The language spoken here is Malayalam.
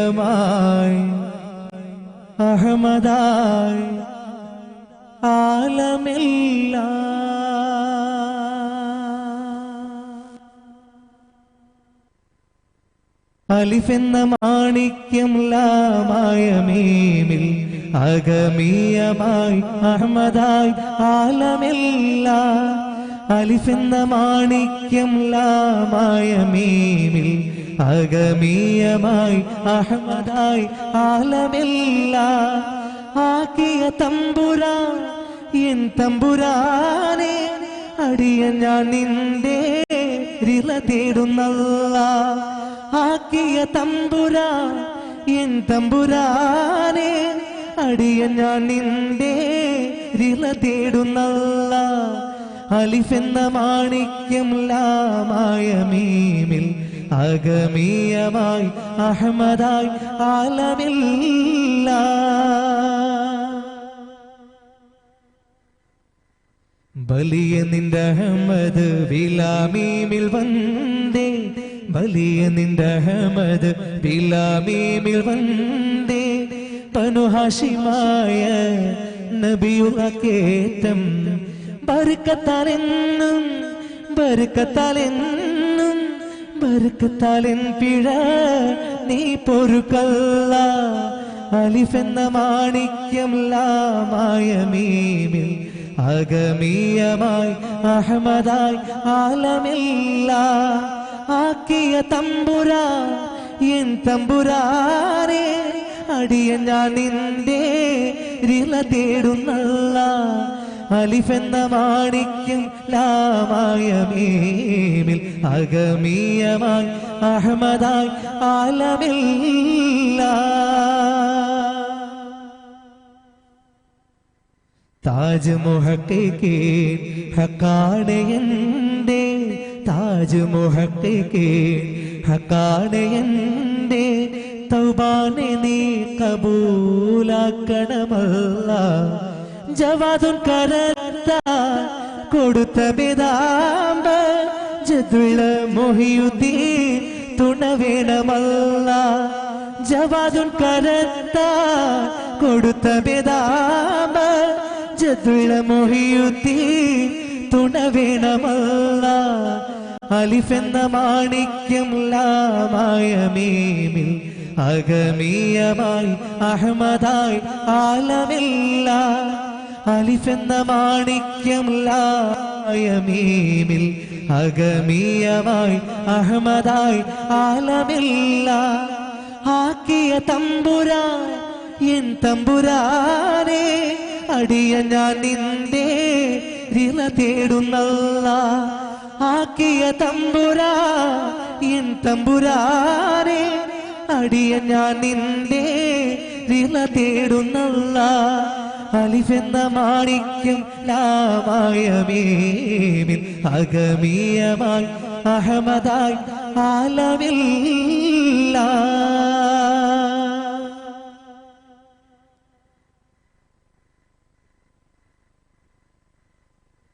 അഗമീയമായി അഹമ്മദായി ആലമെല്ലാം അലിഫെന്ന മാണിക്യം ലാമായ മീമിൽ അഗമീയമായി അഹമ്മദായി ആലമെല്ലാം അലിഫെന്ന മാണിക്യം ലാമായ മീമിൽ അഗമീയമായി അഹമ്മദായി ആലമെല്ലാം ആക്കിയ തമ്പുരാൻ എൻ തമ്പുരാനെ അടിയ ഞാൻ നിന്റെ റിള തേടുന്നല്ലാ ആക്കിയ തമ്പുരാൻ എൻ തമ്പുരാനെ അടിയ ഞാൻ നിന്റെ റിള തേടുന്നല്ലാ അലിഫെന്ന മാണിക്യം ലാമായ മീമിൽ അഗമീയമായി അഹമ്മദായി ആലമെല്ലാം വലിയ നിന്റെ അഹമ്മദ് ബിലാമീമിൽ വന്നേ വലിയ നിന്റെ അഹമ്മദ് ബിലാമീമിൽ വന്നേ പനുഹാഷിമായ നബിയുള്ള കേറ്റം ബർക്കത്താലെന്നും ബർക്കത്താലെന്നും ബർക്കത്താലെൻ പിഴ നീ പൊറുക്കല്ല അലിഫെന്ന മാണിക്യം ലാമായ മീമിൽ അഗമീയമായി അഹമ്മദായി ആലമെല്ലാം ആക്കിയ തമ്പുരാൻ എൻ തമ്പുരാനെ അടിയ ഞാൻ നിന്റെ റിള തേടുന്നല്ല അലിഫെന്ന മാണിക്യം ലാമായ മീമിൽ അഗമീയമായി അഹമ്മദായി ആലമെല്ലാം താജ് മുഹഖിഖേ ഹഖാണ് എന്റെ താജ് മുഹഖിഖേ ഹഖാണ് എന്റെ തൗബാനെ നീ കബൂലാക്കണമല്ലാ ജവാദുൻ കരത്ത കൊടുത്ത ബിദാംബ ജദ്വിള മുഹിയുദ്ദീൻ തുണ വേണമല്ലാ ജവാദുൻ കരത്ത കൊടുത്ത ബിദാംബ ജദ്വിള മുഹിയുദ്ദീൻ തുണ വേണമല്ലാ അലിഫെന്ന മാണിക്യം ലാമായ മീമിൽ അഗമീയമായി അഹമ്മദായി ആലമെല്ലാം അലിഫെന്ന മാണിക്യം ലായ മീമിൽ അഗമീയമായി അഹമ്മദായി ആലമെല്ലാം ആക്കിയ തമ്പുരാൻ എൻ തമ്പുരാനെ അടിയ ഞാൻ നിന്റെ റിള തേടുന്നല്ല ആക്കിയ തമ്പുരാൻ എൻ തമ്പുരാനെ അടിയ ഞാൻ നിന്റെ റിള തേടുന്നല്ല അലിഫെന്ന മാണിക്യം ലാമായ മീമിൽ അഗമീയമായി അഹമ്മദായി ആലമെല്ലാം